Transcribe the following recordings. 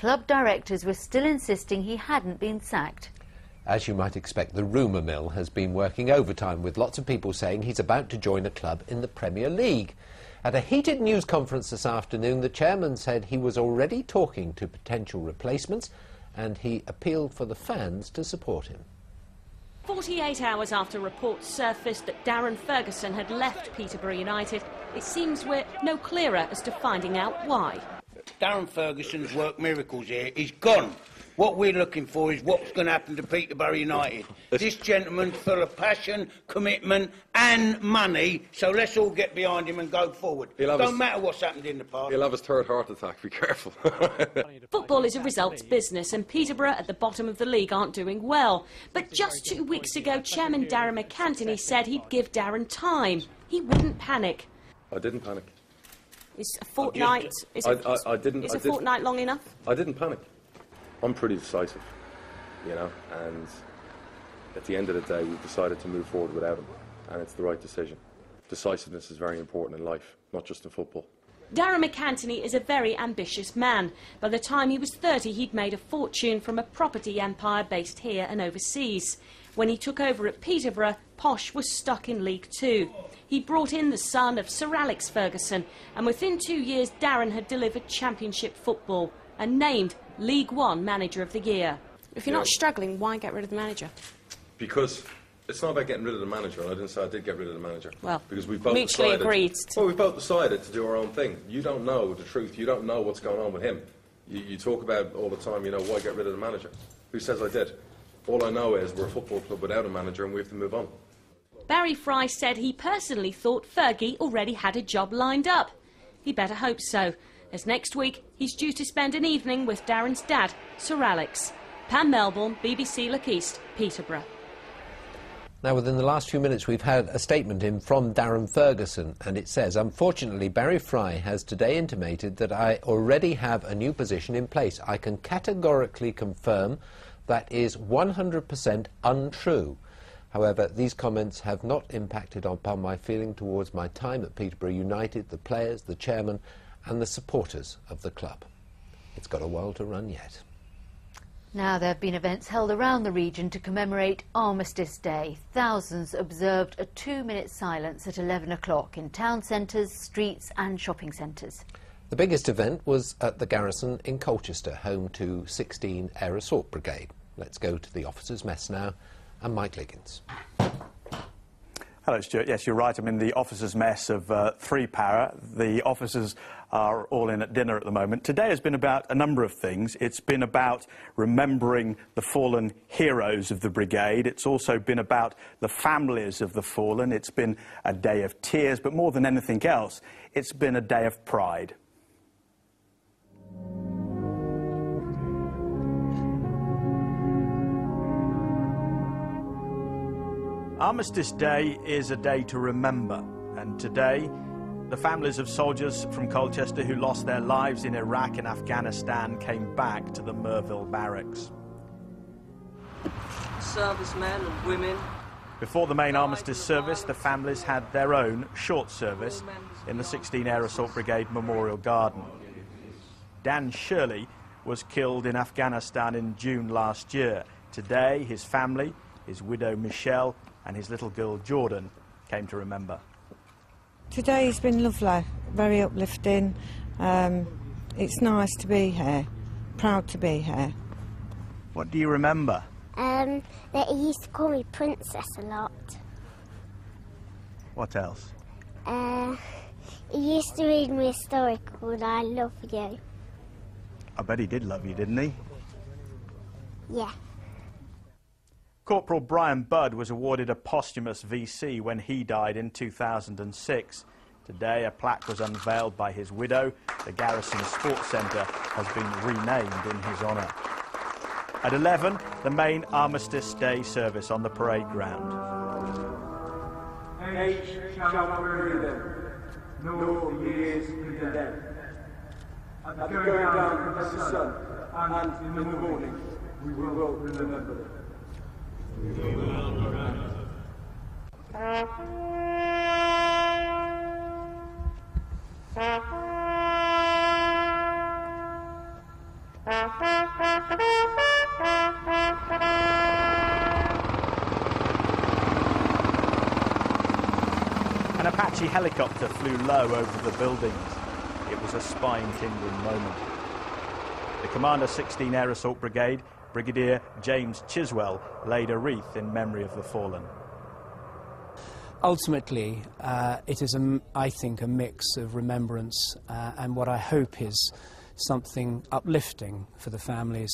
club directors were still insisting he hadn't been sacked. As you might expect, the rumour mill has been working overtime, with lots of people saying he's about to join a club in the Premier League. At a heated news conference this afternoon, the chairman said he was already talking to potential replacements, and he appealed for the fans to support him. 48 hours after reports surfaced that Darren Ferguson had left Peterborough United, it seems we're no clearer as to finding out why. Darren Ferguson's worked miracles here. He's gone. What we're looking for is what's going to happen to Peterborough United. This gentleman's full of passion, commitment and money, so let's all get behind him and go forward. Don't matter what's happened in the past. He'll have his third heart attack, be careful. Football is a results business, and Peterborough at the bottom of the league aren't doing well. But just 2 weeks ago, Chairman Darren McAntony said he'd give Darren time. He wouldn't panic. I didn't panic. Is a fortnight, is a fortnight long enough? I didn't panic. I'm pretty decisive, you know, and at the end of the day, we've decided to move forward without him, and it's the right decision. Decisiveness is very important in life, not just in football. Darren McAntony is a very ambitious man. By the time he was 30, he'd made a fortune from a property empire based here and overseas. When he took over at Peterborough, Posh was stuck in League Two. He brought in the son of Sir Alex Ferguson, and within 2 years, Darren had delivered Championship football and named League One Manager of the Year. If you're not struggling, why get rid of the manager? Because it's not about getting rid of the manager, and I didn't say I did get rid of the manager. Well, because we both mutually agreed. Well, we both decided to do our own thing. You don't know the truth. You don't know what's going on with him. You talk about all the time, you know, why get rid of the manager? Who says I did? All I know is we're a football club without a manager, and we have to move on. Barry Fry said he personally thought Fergie already had a job lined up. He better hope so, as next week he's due to spend an evening with Darren's dad, Sir Alex. Pam Melbourne, BBC Look East, Peterborough. Now, within the last few minutes, we've had a statement in from Darren Ferguson, and it says, "Unfortunately, Barry Fry has today intimated that I already have a new position in place. I can categorically confirm that is 100% untrue. However, these comments have not impacted upon my feeling towards my time at Peterborough United, the players, the chairman and the supporters of the club." It's got a while to run yet. Now, there have been events held around the region to commemorate Armistice Day. Thousands observed a 2-minute silence at 11 o'clock in town centres, streets and shopping centres. The biggest event was at the garrison in Colchester, home to 16 Air Assault Brigade. Let's go to the officers' mess now, and Mike Liggins. Hello, Stuart. Yes, you're right. I'm in the officers' mess of 3 Para. The officers are all in at dinner at the moment. Today has been about a number of things. It's been about remembering the fallen heroes of the brigade. It's also been about the families of the fallen. It's been a day of tears, but more than anything else, it's been a day of pride. Armistice Day is a day to remember, and today the families of soldiers from Colchester who lost their lives in Iraq and Afghanistan came back to the Merville barracks. Servicemen and women. Before the main armistice service, the families had their own short service in the 16 Air Assault Brigade Memorial Garden. Dan Shirley was killed in Afghanistan in June last year. Today, his family, his widow Michelle and his little girl Jordan came to remember. Today's been lovely, very uplifting. It's nice to be here, proud to be here. What do you remember? That he used to call me Princess a lot. What else? He used to read me a story called I Love You. I bet he did love you, didn't he? Yeah. Corporal Brian Budd was awarded a posthumous VC when he died in 2006. Today, a plaque was unveiled by his widow. The Garrison Sports Centre has been renamed in his honour. At 11, the main Armistice Day service on the parade ground. Age shall bury them, no years condemn. At the going down of the sun, and in the morning, we will remember them. An Apache helicopter flew low over the buildings. It was a spine-tingling moment. The Commander 16 Air Assault Brigade, Brigadier James Chiswell, laid a wreath in memory of the fallen. Ultimately, it is, I think, a mix of remembrance and what I hope is something uplifting for the families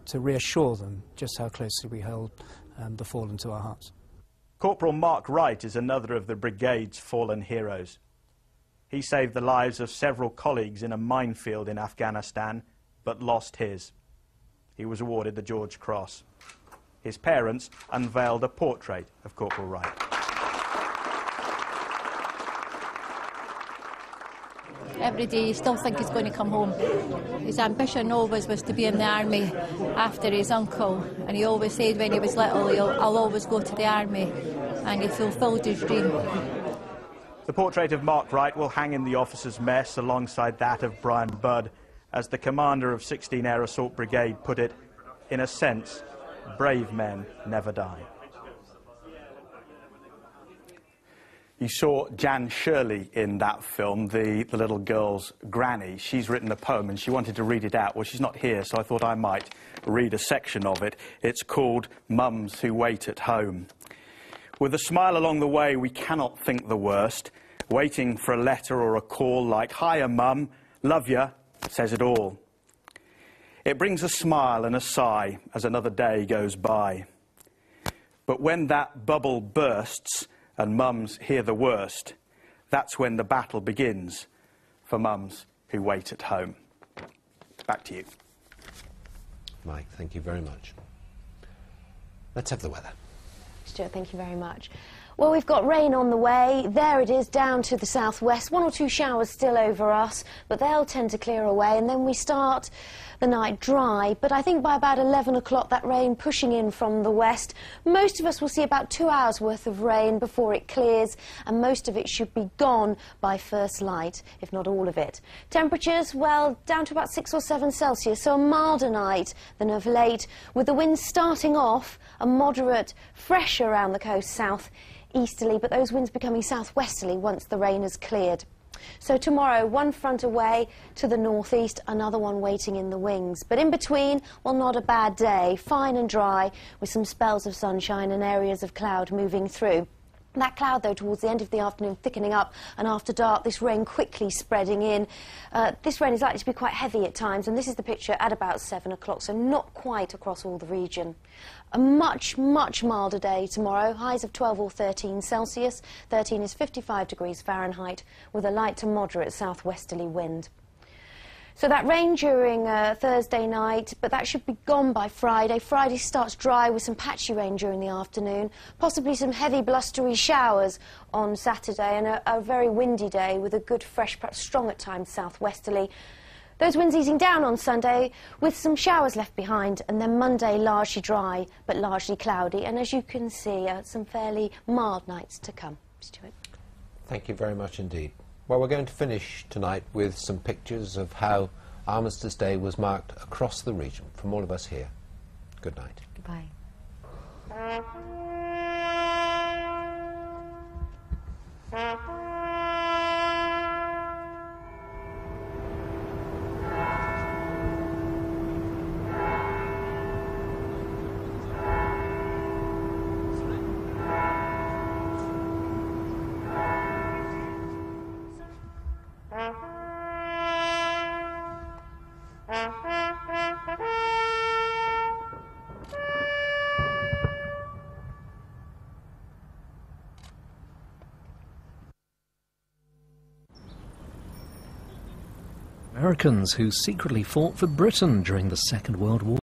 to reassure them just how closely we hold the fallen to our hearts. Corporal Mark Wright is another of the brigade's fallen heroes. He saved the lives of several colleagues in a minefield in Afghanistan, but lost his. He was awarded the George Cross. His parents unveiled a portrait of Corporal Wright. Every day you still think he's going to come home. His ambition always was to be in the army after his uncle, and he always said when he was little, I'll always go to the army, and he fulfilled his dream. The portrait of Mark Wright will hang in the officers' mess alongside that of Brian Budd. As the commander of 16 Air Assault Brigade put it, in a sense, brave men never die. You saw Jan Shirley in that film, the little girl's granny. She's written a poem and she wanted to read it out. Well, she's not here, so I thought I might read a section of it. It's called Mums Who Wait at Home. With a smile along the way, we cannot think the worst. Waiting for a letter or a call like, "Hiya, Mum, love ya," says it all. It brings a smile and a sigh as another day goes by. But when that bubble bursts and mums hear the worst, that's when the battle begins for mums who wait at home. Back to you. Mike, thank you very much. Let's have the weather. Stuart, thank you very much. Well, we've got rain on the way. There it is, down to the southwest. 1 or 2 showers still over us, but they'll tend to clear away, and then we start the night dry. But I think by about 11 o'clock, that rain pushing in from the west. Most of us will see about 2 hours worth of rain before it clears, and most of it should be gone by first light, if not all of it. Temperatures, well, down to about 6 or 7 Celsius, so a milder night than of late, with the winds starting off a moderate, fresh around the coast south easterly, but those winds becoming southwesterly once the rain has cleared. So tomorrow, one front away to the northeast, another one waiting in the wings. But in between, well, not a bad day, fine and dry, with some spells of sunshine and areas of cloud moving through. That cloud, though, towards the end of the afternoon, thickening up, and after dark, this rain quickly spreading in. This rain is likely to be quite heavy at times, and this is the picture at about 7 o'clock, so not quite across all the region. A much, much milder day tomorrow, highs of 12 or 13 Celsius. 13 is 55 degrees Fahrenheit, with a light to moderate southwesterly wind. So that rain during Thursday night, but that should be gone by Friday. Friday starts dry with some patchy rain during the afternoon, possibly some heavy blustery showers on Saturday, and a very windy day with a good, fresh, perhaps strong at times southwesterly. Those winds easing down on Sunday with some showers left behind, and then Monday largely dry but largely cloudy, and as you can see, some fairly mild nights to come. Stuart. Thank you very much indeed. Well, we're going to finish tonight with some pictures of how Armistice Day was marked across the region. From all of us here, good night. Goodbye. Americans who secretly fought for Britain during the Second World War